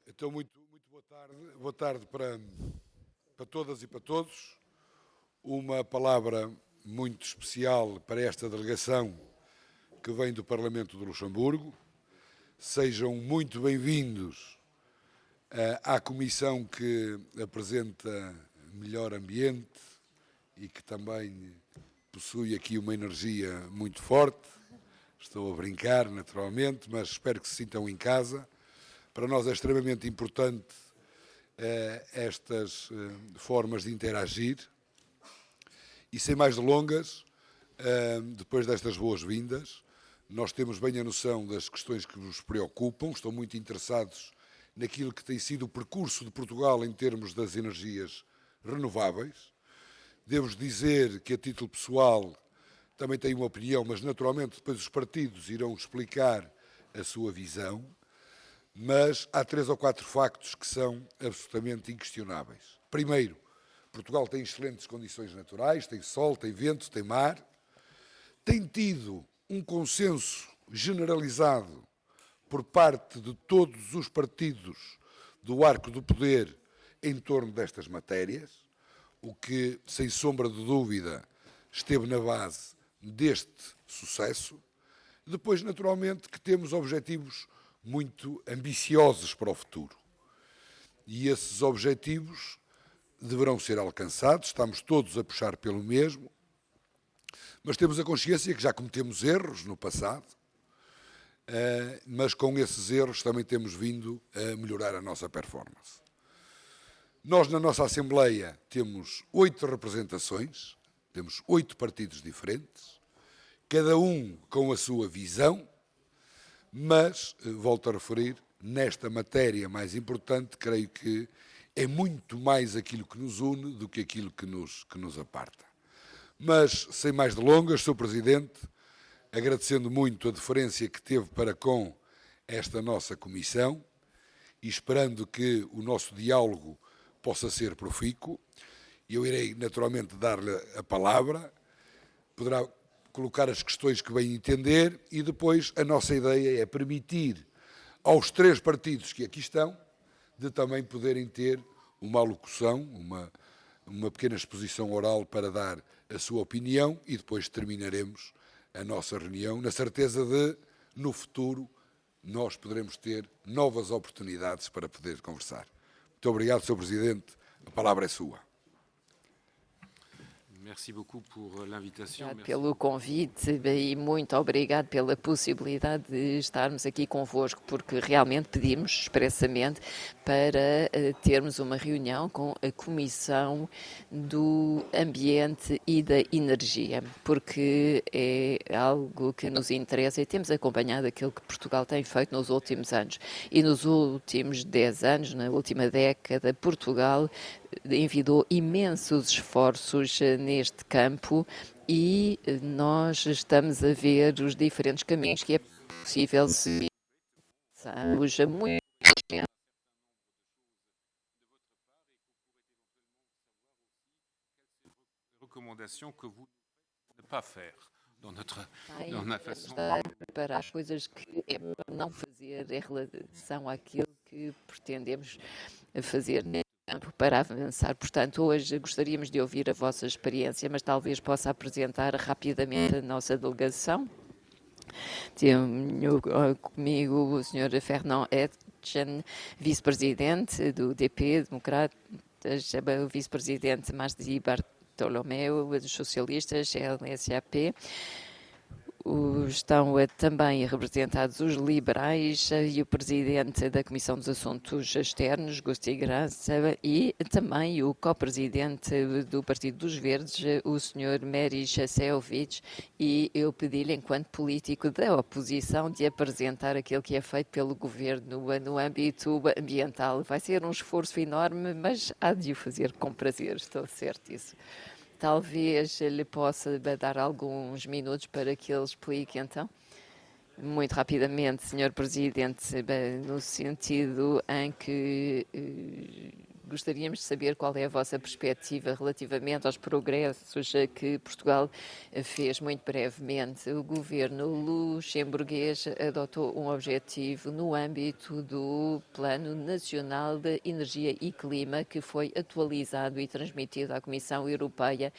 Então, muito boa tarde. Boa tarde para todas e para todos. Uma palavra muito especial para esta delegação que vem do Parlamento de Luxemburgo. Sejam muito bem-vindos à comissão que apresenta melhor ambiente e que também possui aqui uma energia muito forte. Estou a brincar, naturalmente, mas espero que se sintam em casa. Para nós é extremamente importante estas formas de interagir. E sem mais delongas, depois destas boas-vindas, nós temos bem a noção das questões que vos preocupam, estão muito interessados naquilo que tem sido o percurso de Portugal em termos das energias renováveis. Devo dizer que, a título pessoal, também tenho uma opinião, mas naturalmente depois os partidos irão explicar a sua visão. Mas há 3 ou 4 factos que são absolutamente inquestionáveis. Primeiro, Portugal tem excelentes condições naturais, tem sol, tem vento, tem mar, tem tido um consenso generalizado por parte de todos os partidos do arco do poder em torno destas matérias, o que, sem sombra de dúvida, esteve na base deste sucesso. Depois, naturalmente, que temos objetivos muito ambiciosos para o futuro. E esses objetivos deverão ser alcançados, estamos todos a puxar pelo mesmo, mas temos a consciência que já cometemos erros no passado, mas com esses erros também temos vindo a melhorar a nossa performance. Nós, na nossa Assembleia, temos 8 representações, temos 8 partidos diferentes, cada um com a sua visão, mas, volto a referir, nesta matéria mais importante, creio que é muito mais aquilo que nos une do que aquilo que nos aparta. Mas, sem mais delongas, Sr. Presidente, agradecendo muito a deferência que teve para com esta nossa comissão e esperando que o nosso diálogo possa ser profícuo, eu irei naturalmente dar-lhe a palavra, poderá colocar as questões que bem entender e depois a nossa ideia é permitir aos 3 partidos que aqui estão de também poderem ter uma alocução, uma pequena exposição oral para dar a sua opinião e depois terminaremos a nossa reunião na certeza de, no futuro, nós poderemos ter novas oportunidades para poder conversar. Muito obrigado, Sr. Presidente. A palavra é sua. Obrigado pelo convite e muito obrigado pela possibilidade de estarmos aqui convosco, porque realmente pedimos expressamente para termos uma reunião com a Comissão do Ambiente e da Energia, porque é algo que nos interessa e temos acompanhado aquilo que Portugal tem feito nos últimos anos. E nos últimos 10 anos, na última década, Portugal envidou imensos esforços neste campo e nós estamos a ver os diferentes caminhos que é possível seguir. Estamos muito recomendations que vous ne pas faire dans notre façon para as coisas que é não fazer em relação àquilo que pretendemos fazer para avançar. Portanto, hoje gostaríamos de ouvir a vossa experiência, mas talvez possa apresentar rapidamente a nossa delegação. Tenho comigo o Sr. Fernand Etchen, vice-presidente do DP, Democratas, o vice-presidente Márcio Bartolomeu, dos socialistas, LSAP. Estão também representados os liberais e o presidente da Comissão dos Assuntos Externos, Gusti Graça, e também o co-presidente do Partido dos Verdes, o Sr. Meris Selvic, e eu pedi-lhe, enquanto político da oposição, de apresentar aquilo que é feito pelo governo no âmbito ambiental. Vai ser um esforço enorme, mas há de o fazer com prazer, estou certo. Talvez lhe possa dar alguns minutos para que ele explique, então. Muito rapidamente, Sr. Presidente, no sentido em que gostaríamos de saber qual é a vossa perspectiva relativamente aos progressos que Portugal fez muito brevemente. O governo luxemburguês adotou um objetivo no âmbito do Plano Nacional de Energia e Clima, que foi atualizado e transmitido à Comissão Europeia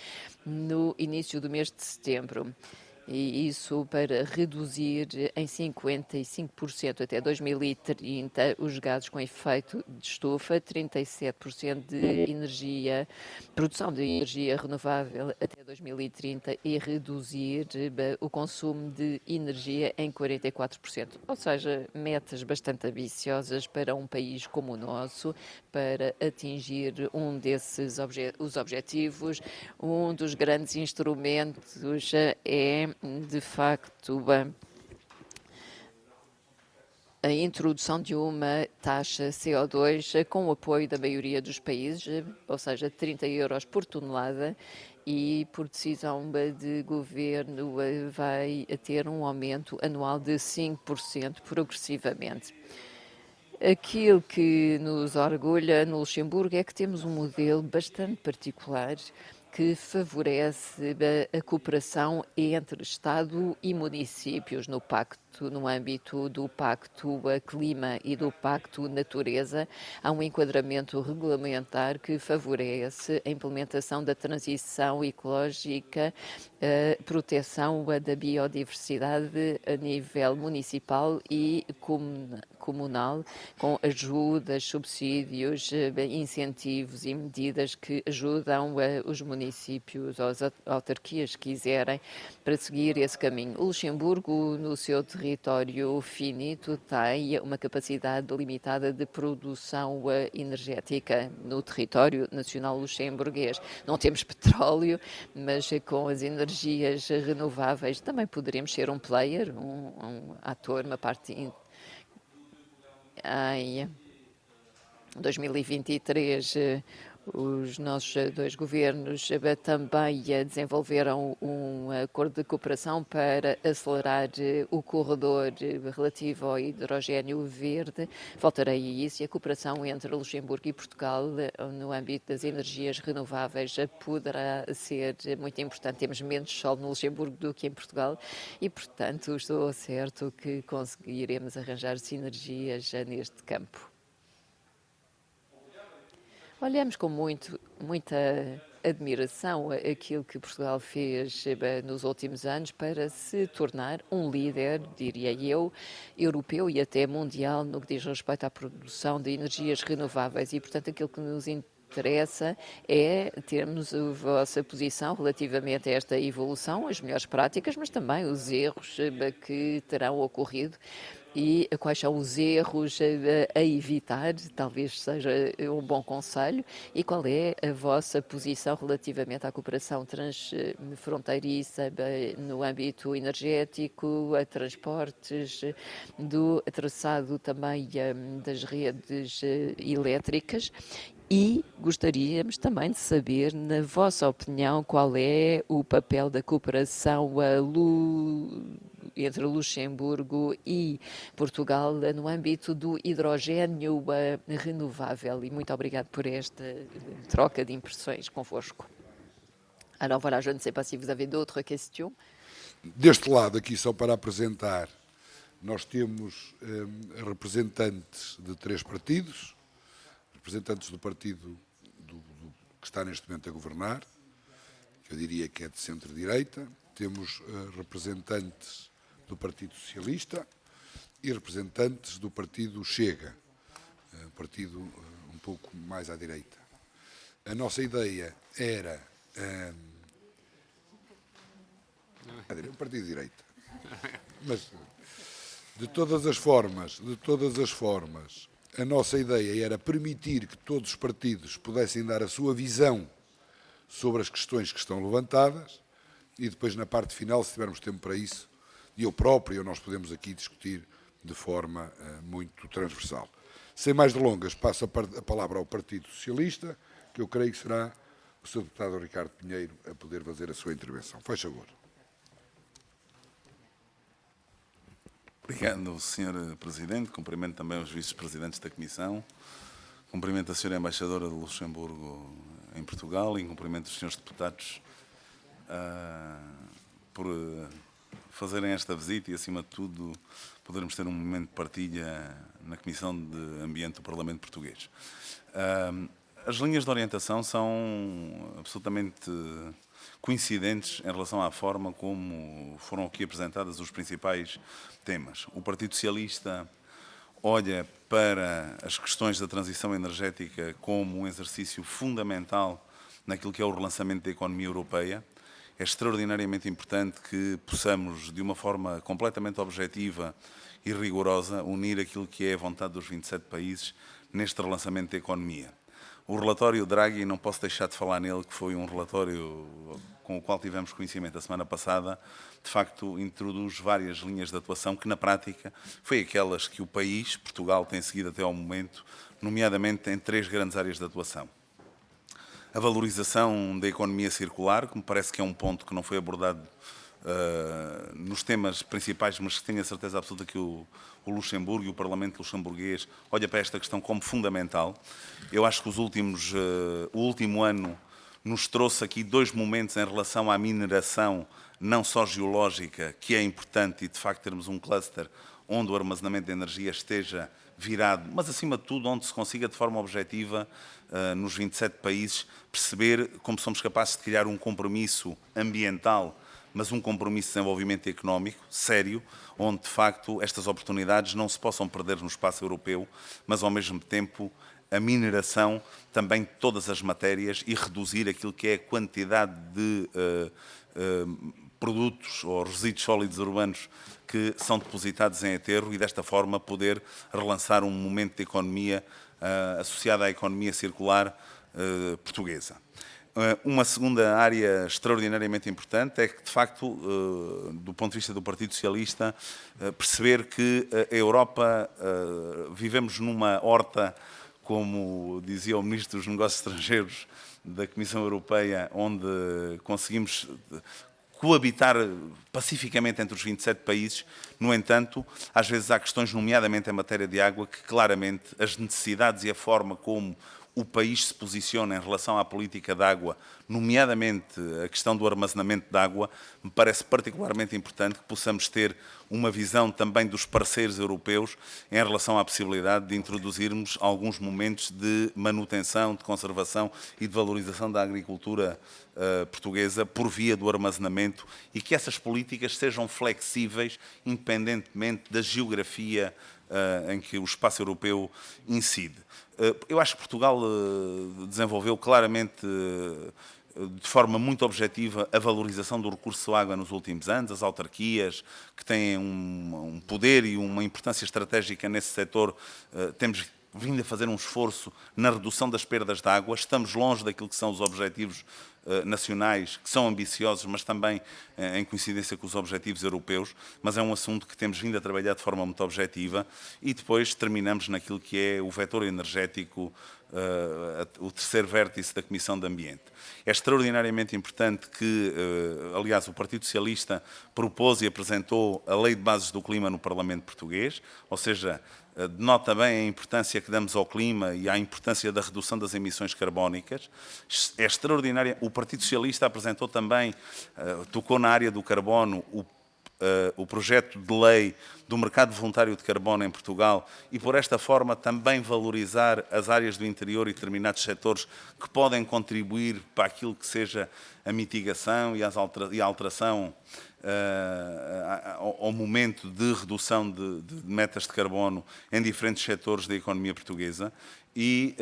no início do mês de setembro. E isso para reduzir em 55% até 2030 os gases com efeito de estufa, 37% de energia, produção de energia renovável até 2030 e reduzir o consumo de energia em 44%. Ou seja, metas bastante ambiciosas para um país como o nosso, para atingir um desses os objetivos. Um dos grandes instrumentos é de facto a introdução de uma taxa CO2 com o apoio da maioria dos países, ou seja, 30 euros por tonelada, e por decisão de governo vai ter um aumento anual de 5% progressivamente. Aquilo que nos orgulha no Luxemburgo é que temos um modelo bastante particular que favorece a cooperação entre Estado e municípios no âmbito do Pacto Clima e do Pacto Natureza. Há um enquadramento regulamentar que favorece a implementação da transição ecológica, a proteção da biodiversidade a nível municipal e comunal, com ajudas, subsídios, incentivos e medidas que ajudam os municípios ou as autarquias que quiserem para seguir esse caminho. O Luxemburgo, no seu território finito, tem uma capacidade limitada de produção energética no território nacional luxemburguês. Não temos petróleo, mas com as energias renováveis também poderemos ser um player, um ator, uma parte em 2023, os nossos dois governos também desenvolveram um acordo de cooperação para acelerar o corredor relativo ao hidrogênio verde. Voltarei a isso, e a cooperação entre Luxemburgo e Portugal no âmbito das energias renováveis poderá ser muito importante. Temos menos sol no Luxemburgo do que em Portugal e, portanto, estou certo que conseguiremos arranjar sinergias neste campo. Olhamos com muita admiração aquilo que Portugal fez nos últimos anos para se tornar um líder, diria eu, europeu e até mundial no que diz respeito à produção de energias renováveis e, portanto, aquilo que nos interessa é termos a vossa posição relativamente a esta evolução, as melhores práticas, mas também os erros que terão ocorrido. E quais são os erros a evitar, talvez seja um bom conselho, e qual é a vossa posição relativamente à cooperação transfronteiriça no âmbito energético, a transportes, do traçado também das redes elétricas. E gostaríamos também de saber, na vossa opinião, qual é o papel da cooperação entre Luxemburgo e Portugal no âmbito do hidrogênio renovável. E muito obrigado por esta troca de impressões convosco. Alors voilà, je ne sais pas si vous avez d'autres questions. Deste lado aqui, só para apresentar, nós temos representantes de 3 partidos, representantes do partido que está neste momento a governar, que eu diria que é de centro-direita, temos representantes do Partido Socialista e representantes do Partido Chega, um partido um pouco mais à direita. A nossa ideia era um partido de direita, mas de todas as formas, a nossa ideia era permitir que todos os partidos pudessem dar a sua visão sobre as questões que estão levantadas e depois na parte final, se tivermos tempo para isso, eu próprio, nós podemos aqui discutir de forma muito transversal. Sem mais delongas, passo a palavra ao Partido Socialista, que eu creio que será o Sr. Deputado Ricardo Pinheiro a poder fazer a sua intervenção. Faz favor. Obrigado, Sr. Presidente. Cumprimento também os vice-presidentes da Comissão, Cumprimento a Sra. Embaixadora de Luxemburgo em Portugal e cumprimento os Srs. Deputados por fazerem esta visita e, acima de tudo, podermos ter um momento de partilha na Comissão de Ambiente do Parlamento Português. As linhas de orientação são absolutamente coincidentes em relação à forma como foram aqui apresentadas os principais temas. O Partido Socialista olha para as questões da transição energética como um exercício fundamental naquilo que é o relançamento da economia europeia. É extraordinariamente importante que possamos, de uma forma completamente objetiva e rigorosa, unir aquilo que é a vontade dos 27 países neste relançamento da economia. O relatório Draghi, não posso deixar de falar nele, que foi um relatório com o qual tivemos conhecimento a semana passada, de facto introduz várias linhas de atuação que, na prática, foi aquelas que o país, Portugal, tem seguido até ao momento, nomeadamente em 3 grandes áreas de atuação. A valorização da economia circular, que me parece que é um ponto que não foi abordado nos temas principais, mas que tenho a certeza absoluta que o Luxemburgo e o Parlamento luxemburguês olha para esta questão como fundamental. Eu acho que o último ano nos trouxe aqui 2 momentos em relação à mineração, não só geológica, que é importante, e de facto termos um cluster onde o armazenamento de energia esteja virado, mas acima de tudo onde se consiga de forma objetiva, nos 27 países, perceber como somos capazes de criar um compromisso ambiental, mas um compromisso de desenvolvimento económico sério, onde de facto estas oportunidades não se possam perder no espaço europeu, mas ao mesmo tempo a mineração também de todas as matérias e reduzir aquilo que é a quantidade de produtos ou resíduos sólidos urbanos que são depositados em aterro e desta forma poder relançar um momento de economia associado à economia circular portuguesa. Uma segunda área extraordinariamente importante é que, de facto, do ponto de vista do Partido Socialista, perceber que a Europa, vivemos numa horta, como dizia o Ministro dos Negócios Estrangeiros da Comissão Europeia, onde conseguimos coabitar pacificamente entre os 27 países. No entanto, às vezes há questões, nomeadamente em matéria de água, que claramente as necessidades e a forma como o país se posiciona em relação à política de água, nomeadamente a questão do armazenamento de água, me parece particularmente importante que possamos ter uma visão também dos parceiros europeus em relação à possibilidade de introduzirmos alguns momentos de manutenção, de conservação e de valorização da agricultura portuguesa por via do armazenamento e que essas políticas sejam flexíveis independentemente da geografia em que o espaço europeu incide. Eu acho que Portugal desenvolveu claramente, de forma muito objetiva, a valorização do recurso à água nos últimos anos, as autarquias, que têm um poder e uma importância estratégica nesse setor, temos vindo a fazer um esforço na redução das perdas de água, estamos longe daquilo que são os objetivos nacionais, que são ambiciosos, mas também em coincidência com os objetivos europeus, mas é um assunto que temos vindo a trabalhar de forma muito objetiva e depois terminamos naquilo que é o vetor energético, o terceiro vértice da Comissão de Ambiente. É extraordinariamente importante que, aliás, o Partido Socialista propôs e apresentou a Lei de Bases do Clima no Parlamento Português, ou seja, denota bem a importância que damos ao clima e à importância da redução das emissões carbónicas. É extraordinária. O Partido Socialista apresentou também, tocou na área do carbono, o projeto de lei do mercado voluntário de carbono em Portugal e, por esta forma, também valorizar as áreas do interior e determinados setores que podem contribuir para aquilo que seja a mitigação e a alteração ao momento de redução de metas de carbono em diferentes setores da economia portuguesa e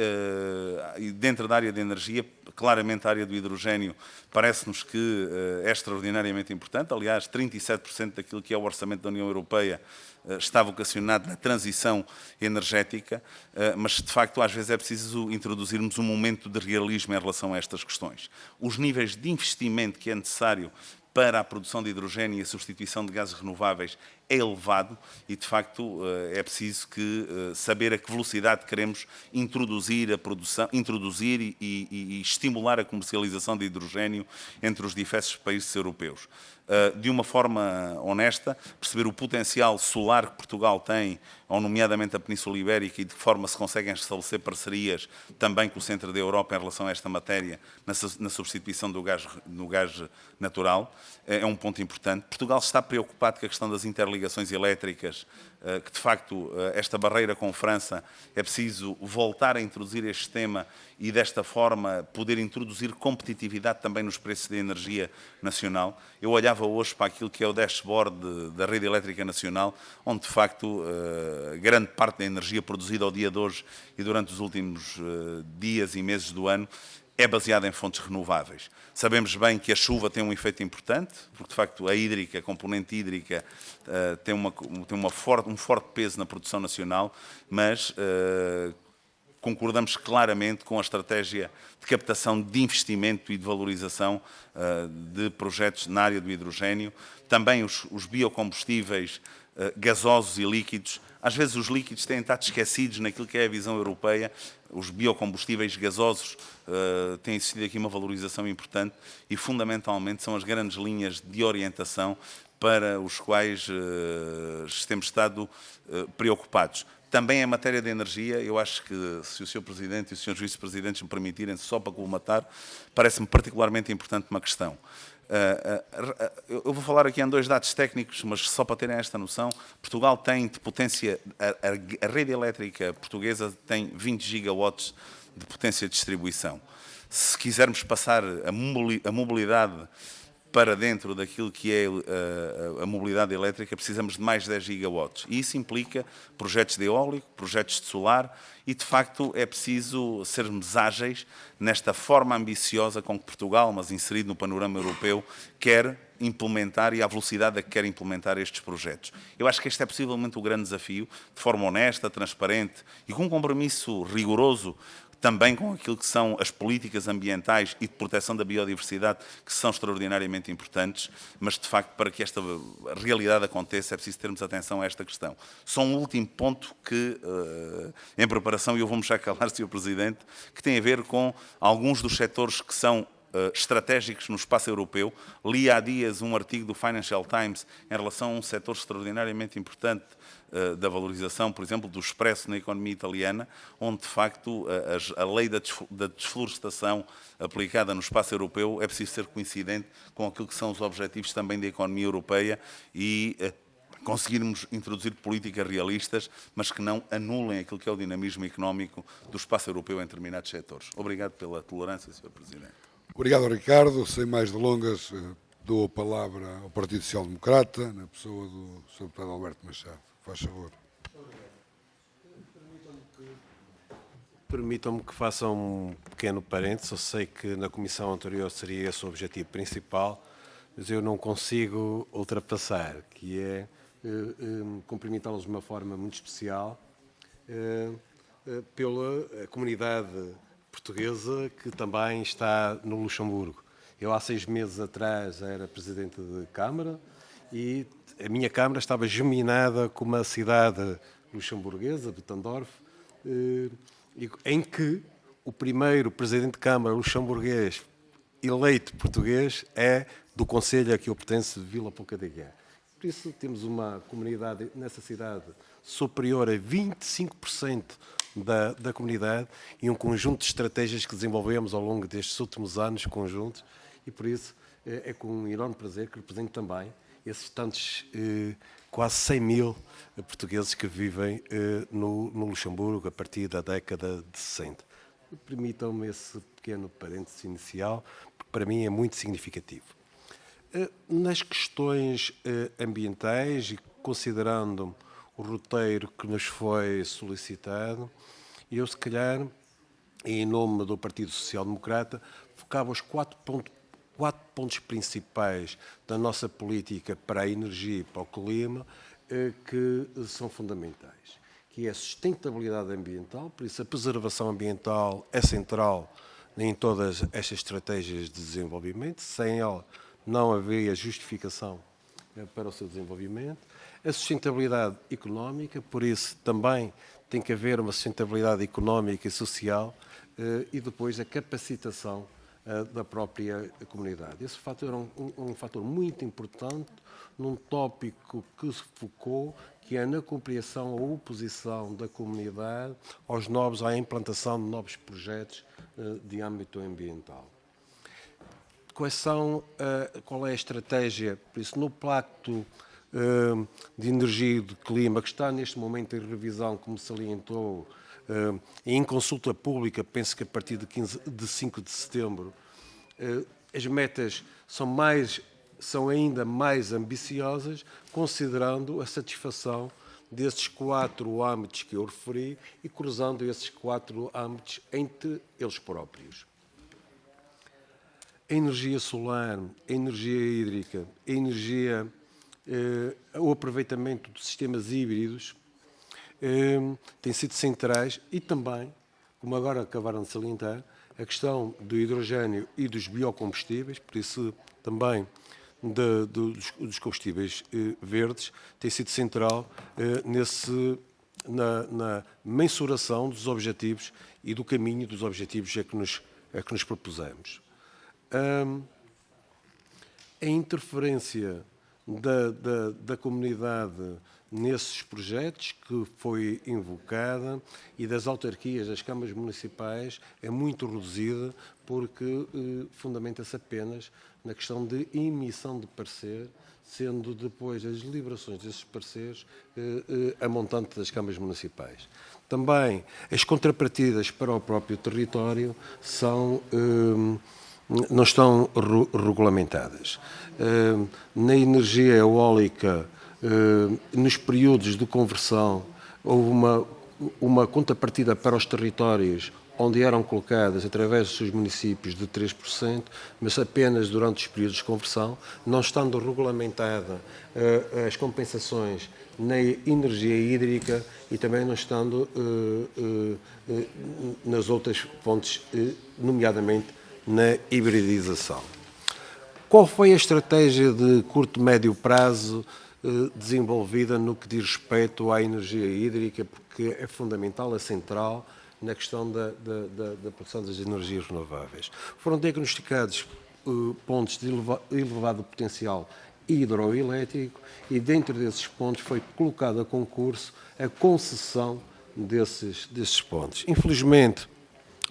dentro da área de energia, claramente a área do hidrogénio parece-nos que é extraordinariamente importante. Aliás, 37% daquilo que é o orçamento da União Europeia está vocacionado na transição energética, mas de facto às vezes é preciso introduzirmos um momento de realismo em relação a estas questões. Os níveis de investimento que é necessário para a produção de hidrogénio e a substituição de gases renováveis é elevado e, de facto, é preciso saber a que velocidade queremos introduzir a produção, e estimular a comercialização de hidrogénio entre os diversos países europeus. De uma forma honesta, perceber o potencial solar que Portugal tem, ou nomeadamente a Península Ibérica, e de que forma se conseguem estabelecer parcerias também com o centro da Europa em relação a esta matéria, na substituição do gás natural, é um ponto importante. Portugal está preocupado com a questão das interligações elétricas, que de facto esta barreira com França é preciso voltar a introduzir este sistema e desta forma poder introduzir competitividade também nos preços da energia nacional. Eu olhava hoje para aquilo que é o dashboard da rede elétrica nacional, onde de facto grande parte da energia produzida ao dia de hoje e durante os últimos dias e meses do ano é baseada em fontes renováveis. Sabemos bem que a chuva tem um efeito importante, porque de facto a componente hídrica tem um forte peso na produção nacional, mas concordamos claramente com a estratégia de captação de investimento e de valorização de projetos na área do hidrogénio. Também os biocombustíveis gasosos e líquidos. Às vezes os líquidos têm estado esquecidos naquilo que é a visão europeia. Os biocombustíveis gasosos têm existido aqui uma valorização importante e, fundamentalmente, são as grandes linhas de orientação para os quais temos estado preocupados. Também em matéria de energia, eu acho que, se o Sr. Presidente e os Srs. Vice-Presidentes me permitirem, só para colmatar, parece-me particularmente importante uma questão. Eu vou falar aqui em 2 dados técnicos, mas só para terem esta noção. Portugal tem de potência, a rede elétrica portuguesa tem 20 gigawatts de potência de distribuição. Se quisermos passar a mobilidade para dentro daquilo que é a mobilidade elétrica, precisamos de mais 10 gigawatts. E isso implica projetos de eólico, projetos de solar e, de facto, é preciso sermos ágeis nesta forma ambiciosa com que Portugal, mas inserido no panorama europeu, quer implementar e à velocidade a que quer implementar estes projetos. Eu acho que este é possivelmente o grande desafio, de forma honesta, transparente e com um compromisso rigoroso também com aquilo que são as políticas ambientais e de proteção da biodiversidade, que são extraordinariamente importantes, mas, de facto, para que esta realidade aconteça, é preciso termos atenção a esta questão. Só um último ponto que, em preparação, e eu vou-me já calar, Sr. Presidente, que tem a ver com alguns dos setores que são estratégicos no espaço europeu. Li há dias um artigo do Financial Times em relação a um setor extraordinariamente importante da valorização, por exemplo, do expresso na economia italiana, onde, de facto, a lei da desflorestação aplicada no espaço europeu é preciso ser coincidente com aquilo que são os objetivos também da economia europeia e conseguirmos introduzir políticas realistas, mas que não anulem aquilo que é o dinamismo económico do espaço europeu em determinados setores. Obrigado pela tolerância, Sr. Presidente. Obrigado, Ricardo. Sem mais delongas, dou a palavra ao Partido Social Democrata, na pessoa do Sr. Deputado Alberto Machado. Faz favor. Permitam-me que faça um pequeno parênteses. Eu sei que na comissão anterior seria esse o objetivo principal, mas eu não consigo ultrapassar, que é cumprimentá-los de uma forma muito especial pela comunidade portuguesa que também está no Luxemburgo. Eu há 6 meses atrás era presidente de Câmara e a minha Câmara estava geminada com uma cidade luxemburguesa, Bettendorf, em que o primeiro presidente de Câmara luxemburguês eleito português é do concelho a que eu pertenço, de Vila Pouca de Guiar. Por isso temos uma comunidade nessa cidade superior a 25% da comunidade e um conjunto de estratégias que desenvolvemos ao longo destes últimos anos conjuntos e por isso é com um enorme prazer que represento também esses tantos quase 100 mil portugueses que vivem no Luxemburgo a partir da década de 60. Permitam-me esse pequeno parênteses inicial, porque para mim é muito significativo. Nas questões ambientais e considerando o roteiro que nos foi solicitado, eu, se calhar, em nome do Partido Social Democrata, focava os 4 pontos principais da nossa política para a energia e para o clima que são fundamentais, que é a sustentabilidade ambiental, por isso a preservação ambiental é central em todas estas estratégias de desenvolvimento, sem ela não haveria justificação para o seu desenvolvimento. A sustentabilidade económica, por isso também tem que haver uma sustentabilidade económica e social, e depois a capacitação da própria comunidade. Esse fator é um fator muito importante num tópico que se focou, que é na compreensão ou oposição da comunidade à implantação de novos projetos de âmbito ambiental. Qual é a estratégia? Por isso, no Pacto de Energia e de Clima, que está neste momento em revisão, como salientou, em consulta pública, penso que a partir de 5 de setembro, as metas são ainda mais ambiciosas, considerando a satisfação desses 4 âmbitos que eu referi e cruzando esses 4 âmbitos entre eles próprios. A energia solar, a energia hídrica, o aproveitamento de sistemas híbridos têm sido centrais e também, como agora acabaram de salientar, a questão do hidrogênio e dos biocombustíveis, por isso também dos combustíveis verdes, tem sido central na mensuração dos objetivos e do caminho dos objetivos a que nos propusemos. A interferência da comunidade nesses projetos que foi invocada e das autarquias, das câmaras municipais, é muito reduzida porque fundamenta-se apenas na questão de emissão de parecer, sendo depois as deliberações desses pareceres a montante das câmaras municipais. Também as contrapartidas para o próprio território não estão regulamentadas. Na energia eólica, nos períodos de conversão, houve uma contrapartida para os territórios onde eram colocadas, através dos seus municípios, de 3%, mas apenas durante os períodos de conversão, não estando regulamentada as compensações na energia hídrica e também não estando nas outras fontes, nomeadamente na hibridização. Qual foi a estratégia de curto e médio prazo desenvolvida no que diz respeito à energia hídrica, porque é fundamental, é central na questão da produção das energias renováveis? Foram diagnosticados pontos de elevado potencial hidroelétrico e dentro desses pontos foi colocada a concurso a concessão desses pontos. Infelizmente,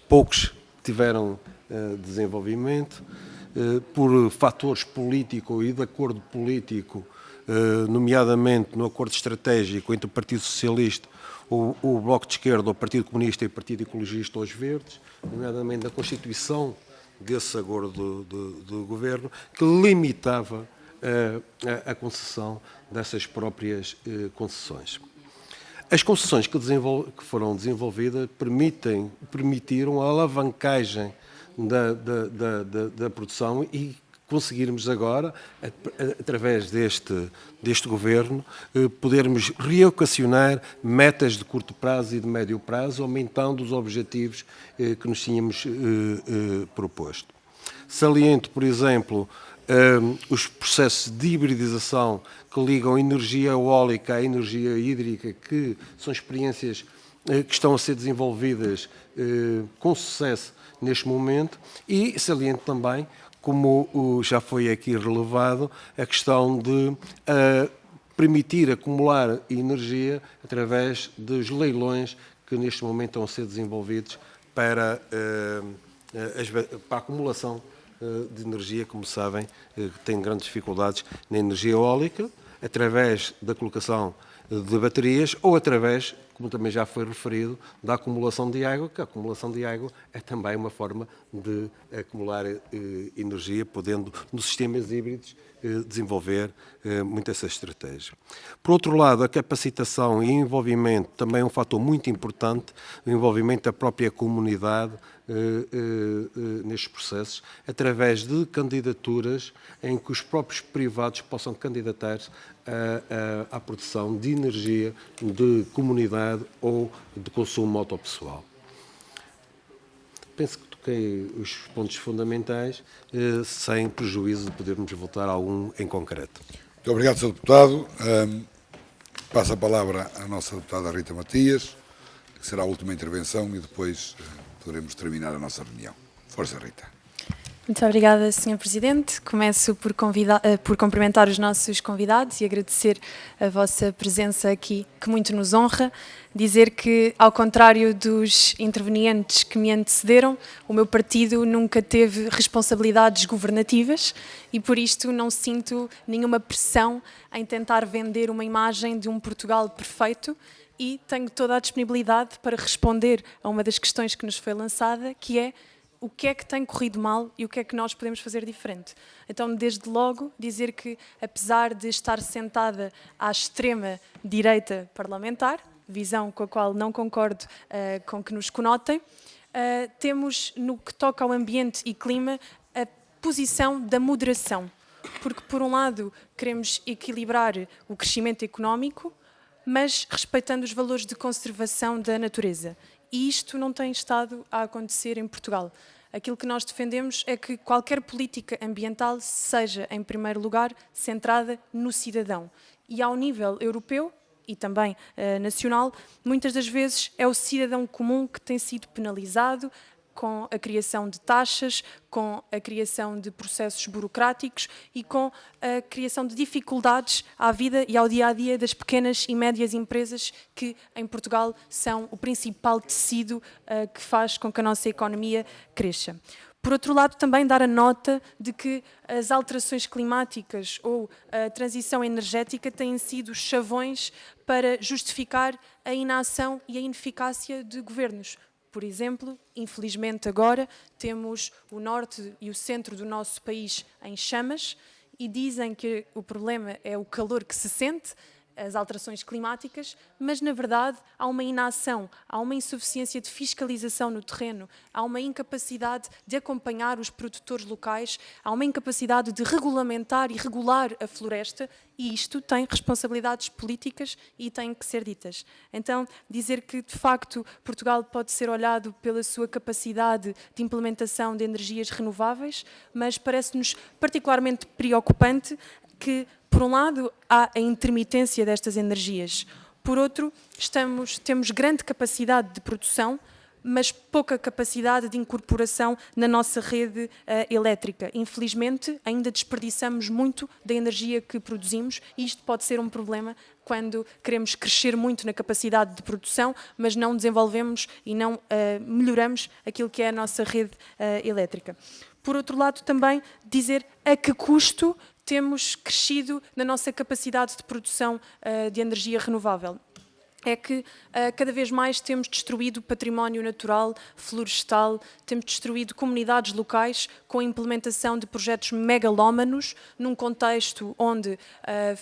poucos tiveram desenvolvimento por fatores políticos e de acordo político, nomeadamente no acordo estratégico entre o Partido Socialista, o Bloco de Esquerda, o Partido Comunista e o Partido Ecologista, os Verdes, nomeadamente a constituição desse acordo do governo, que limitava a concessão dessas próprias concessões. As concessões que foram desenvolvidas permitiram a alavancagem da produção e conseguirmos agora, através deste governo, podermos reequacionar metas de curto prazo e de médio prazo, aumentando os objetivos que nos tínhamos proposto. Saliento, por exemplo, os processos de hibridização que ligam a energia eólica à energia hídrica, que são experiências que estão a ser desenvolvidas com sucesso neste momento, e saliento também, como já foi aqui relevado, a questão de permitir acumular energia através dos leilões que neste momento estão a ser desenvolvidos para a acumulação de energia, como sabem, que tem grandes dificuldades na energia eólica, através da colocação de baterias ou através, como também já foi referido, da acumulação de água, que a acumulação de água é também uma forma de acumular energia, podendo, nos sistemas híbridos, desenvolver muito essa estratégia. Por outro lado, a capacitação e envolvimento também é um fator muito importante, o envolvimento da própria comunidade nestes processos, através de candidaturas em que os próprios privados possam candidatar-se à produção de energia de comunidade ou de consumo autopessoal. Penso que toquei os pontos fundamentais, sem prejuízo de podermos voltar a algum em concreto. Muito obrigado, Sr. Deputado. Passo a palavra à nossa deputada Rita Matias, que será a última intervenção e depois poderemos terminar a nossa reunião. Força, Rita. Muito obrigada, Sr. Presidente. Começo por cumprimentar os nossos convidados e agradecer a vossa presença aqui, que muito nos honra. Dizer que, ao contrário dos intervenientes que me antecederam, o meu partido nunca teve responsabilidades governativas e, por isto, não sinto nenhuma pressão em tentar vender uma imagem de um Portugal perfeito e tenho toda a disponibilidade para responder a uma das questões que nos foi lançada, que é: o que é que tem corrido mal e o que é que nós podemos fazer diferente? Então, desde logo, dizer que, apesar de estar sentada à extrema-direita parlamentar, visão com a qual não concordo com que nos conotem, temos, no que toca ao ambiente e clima, a posição da moderação. Porque, por um lado, queremos equilibrar o crescimento económico, mas respeitando os valores de conservação da natureza. E isto não tem estado a acontecer em Portugal. Aquilo que nós defendemos é que qualquer política ambiental seja, em primeiro lugar, centrada no cidadão. E ao nível europeu e também nacional, muitas das vezes é o cidadão comum que tem sido penalizado com a criação de taxas, com a criação de processos burocráticos e com a criação de dificuldades à vida e ao dia-a-dia das pequenas e médias empresas que, em Portugal, são o principal tecido que faz com que a nossa economia cresça. Por outro lado, também dar a nota de que as alterações climáticas ou a transição energética têm sido chavões para justificar a inação e a ineficácia de governos. Por exemplo, infelizmente agora temos o norte e o centro do nosso país em chamas e dizem que o problema é o calor que se sente, as alterações climáticas, mas na verdade há uma inação, há uma insuficiência de fiscalização no terreno, há uma incapacidade de acompanhar os produtores locais, há uma incapacidade de regulamentar e regular a floresta e isto tem responsabilidades políticas e tem que ser ditas. Então, dizer que de facto Portugal pode ser olhado pela sua capacidade de implementação de energias renováveis, mas parece-nos particularmente preocupante que, por um lado, há a intermitência destas energias. Por outro, temos grande capacidade de produção, mas pouca capacidade de incorporação na nossa rede elétrica. Infelizmente, ainda desperdiçamos muito da energia que produzimos e isto pode ser um problema quando queremos crescer muito na capacidade de produção, mas não desenvolvemos e não melhoramos aquilo que é a nossa rede elétrica. Por outro lado, também dizer a que custo temos crescido na nossa capacidade de produção de energia renovável. É que cada vez mais temos destruído património natural, florestal, temos destruído comunidades locais com a implementação de projetos megalómanos num contexto onde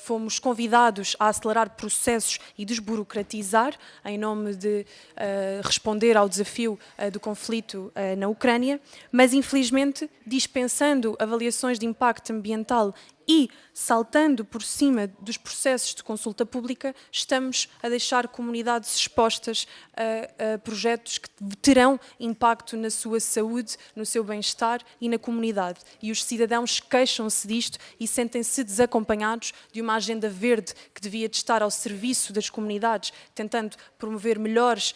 fomos convidados a acelerar processos e desburocratizar em nome de responder ao desafio do conflito na Ucrânia, mas infelizmente dispensando avaliações de impacto ambiental e, saltando por cima dos processos de consulta pública, estamos a deixar comunidades expostas a projetos que terão impacto na sua saúde, no seu bem-estar e na comunidade. E os cidadãos queixam-se disto e sentem-se desacompanhados de uma agenda verde que devia de estar ao serviço das comunidades, tentando promover melhores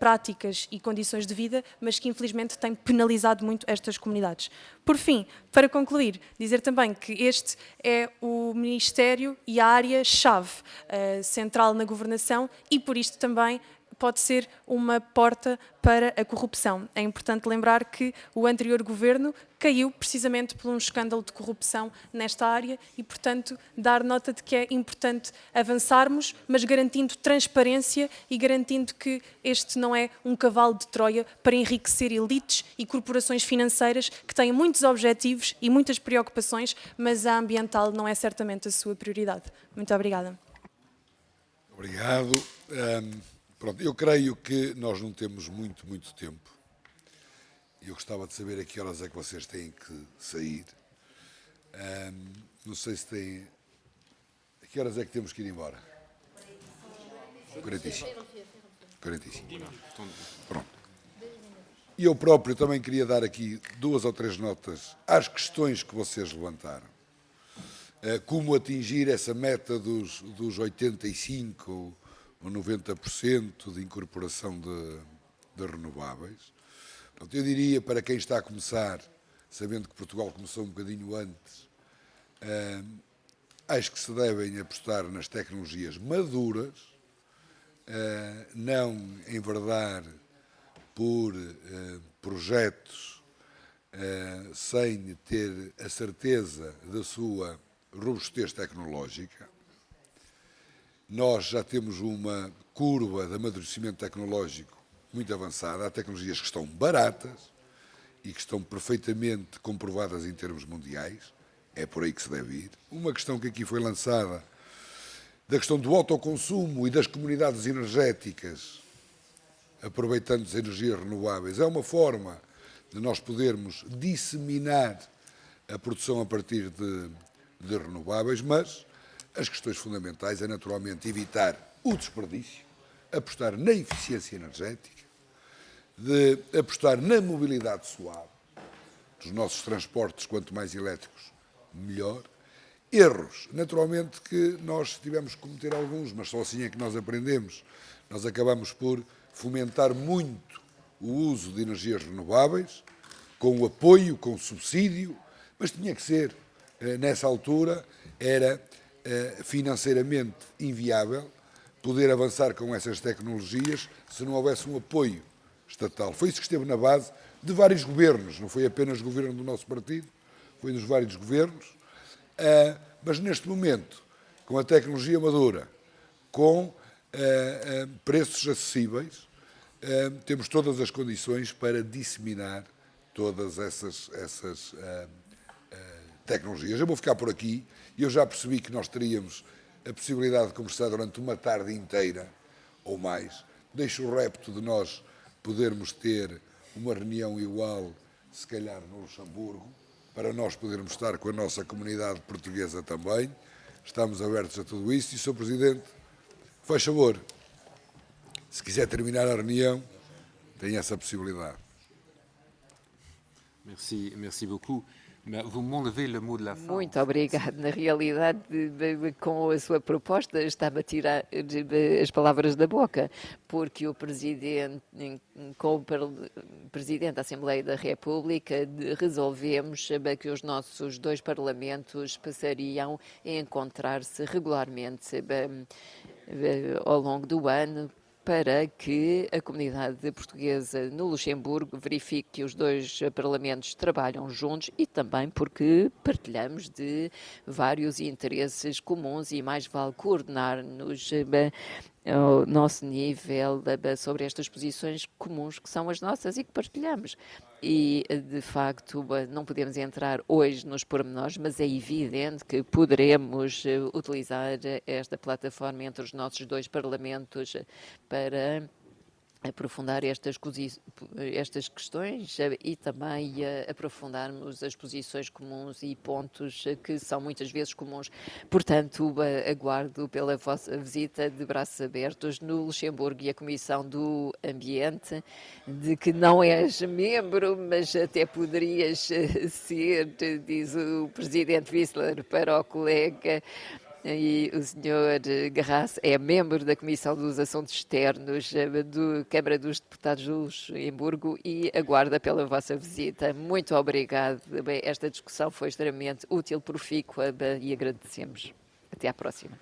práticas e condições de vida, mas que infelizmente tem penalizado muito estas comunidades. Por fim, para concluir, dizer também que este é o Ministério e a área-chave central na governação e, por isto, também pode ser uma porta para a corrupção. É importante lembrar que o anterior governo caiu precisamente por um escândalo de corrupção nesta área e, portanto, dar nota de que é importante avançarmos, mas garantindo transparência e garantindo que este não é um cavalo de Troia para enriquecer elites e corporações financeiras que têm muitos objetivos e muitas preocupações, mas a ambiental não é certamente a sua prioridade. Muito obrigada. Obrigado. Pronto, eu creio que nós não temos muito tempo. Eu gostava de saber a que horas é que vocês têm que sair. Não sei se têm... A que horas é que temos que ir embora? 45. Pronto. E eu próprio também queria dar aqui 2 ou 3 notas às questões que vocês levantaram. como atingir essa meta dos 85% ou 90% de incorporação de renováveis. Portanto, eu diria, para quem está a começar, sabendo que Portugal começou um bocadinho antes, acho que se devem apostar nas tecnologias maduras, não enverdar por projetos sem ter a certeza da sua robustez tecnológica. Nós já temos uma curva de amadurecimento tecnológico muito avançada. Há tecnologias que estão baratas e que estão perfeitamente comprovadas em termos mundiais. É por aí que se deve ir. Uma questão que aqui foi lançada, da questão do autoconsumo e das comunidades energéticas, aproveitando as energias renováveis, é uma forma de nós podermos disseminar a produção a partir de renováveis, mas as questões fundamentais é naturalmente evitar o desperdício, apostar na eficiência energética, de apostar na mobilidade suave, dos nossos transportes, quanto mais elétricos, melhor. Erros, naturalmente que nós tivemos que cometer alguns, mas só assim é que nós aprendemos. Nós acabamos por fomentar muito o uso de energias renováveis, com o apoio, com o subsídio, mas tinha que ser, nessa altura, era financeiramente inviável poder avançar com essas tecnologias se não houvesse um apoio estatal. Foi isso que esteve na base de vários governos, não foi apenas o governo do nosso partido, foi dos vários governos, mas neste momento, com a tecnologia madura, com preços acessíveis, temos todas as condições para disseminar todas essas tecnologias. Eu vou ficar por aqui e eu já percebi que nós teríamos a possibilidade de conversar durante uma tarde inteira ou mais. Deixo o repto de nós podermos ter uma reunião igual, se calhar no Luxemburgo, para nós podermos estar com a nossa comunidade portuguesa também. Estamos abertos a tudo isso e, Sr. Presidente, faz favor, se quiser terminar a reunião, tem essa possibilidade. Merci beaucoup. Vous m'enlevez le mot de la fin. Muito obrigado. Na realidade, com a sua proposta, estava a tirar as palavras da boca, porque o Presidente, com o Presidente da Assembleia da República, resolvemos que os nossos dois parlamentos passariam a encontrar-se regularmente ao longo do ano, para que a comunidade portuguesa no Luxemburgo verifique que os dois parlamentos trabalham juntos e também porque partilhamos de vários interesses comuns e mais vale coordenar-nos ao nosso nível sobre estas posições comuns que são as nossas e que partilhamos. E, de facto, não podemos entrar hoje nos pormenores, mas é evidente que poderemos utilizar esta plataforma entre os nossos dois parlamentos para aprofundar estas questões e também aprofundarmos as posições comuns e pontos que são muitas vezes comuns. Portanto, aguardo pela vossa visita de braços abertos no Luxemburgo e a Comissão do Ambiente, de que não és membro, mas até poderias ser, diz o Presidente Wissler para o colega. E o Sr. Garras é membro da Comissão dos Assuntos Externos da Câmara dos Deputados do Luxemburgo e aguarda pela vossa visita. Muito obrigado. Esta discussão foi extremamente útil, profícua e agradecemos. Até à próxima.